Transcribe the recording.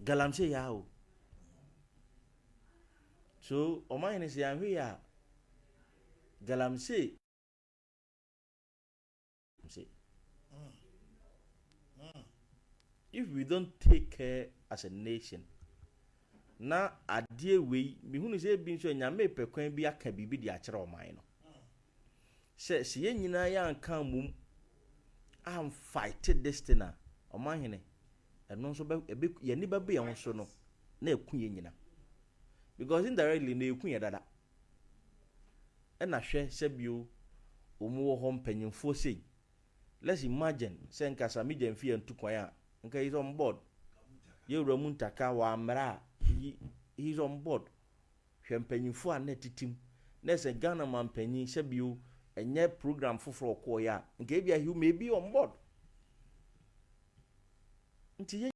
Galamsey ya. So oman is ya Galamsey. If we don't take care as a nation, na adie we mihunu se bi nso nyame pekwan bi aka bibi di akere oman no. Se ye nyina ya anka mum am fight this thing na oman hene eno nso be ye ni ba be ye so no na eku ye nyina. Because indirectly na eku ye dada. E na hwe se bio omu wo ho mpanyimfo sei. Let's imagine say nkasa mi jemfi entukwan a nka is on board. Ye wura Muntaka wa amra he's on board. Hwe mpanyimfo a na titim. Na se Ghana man panyin se bio enye program foforo ko ya nka bia he may be on board. Nti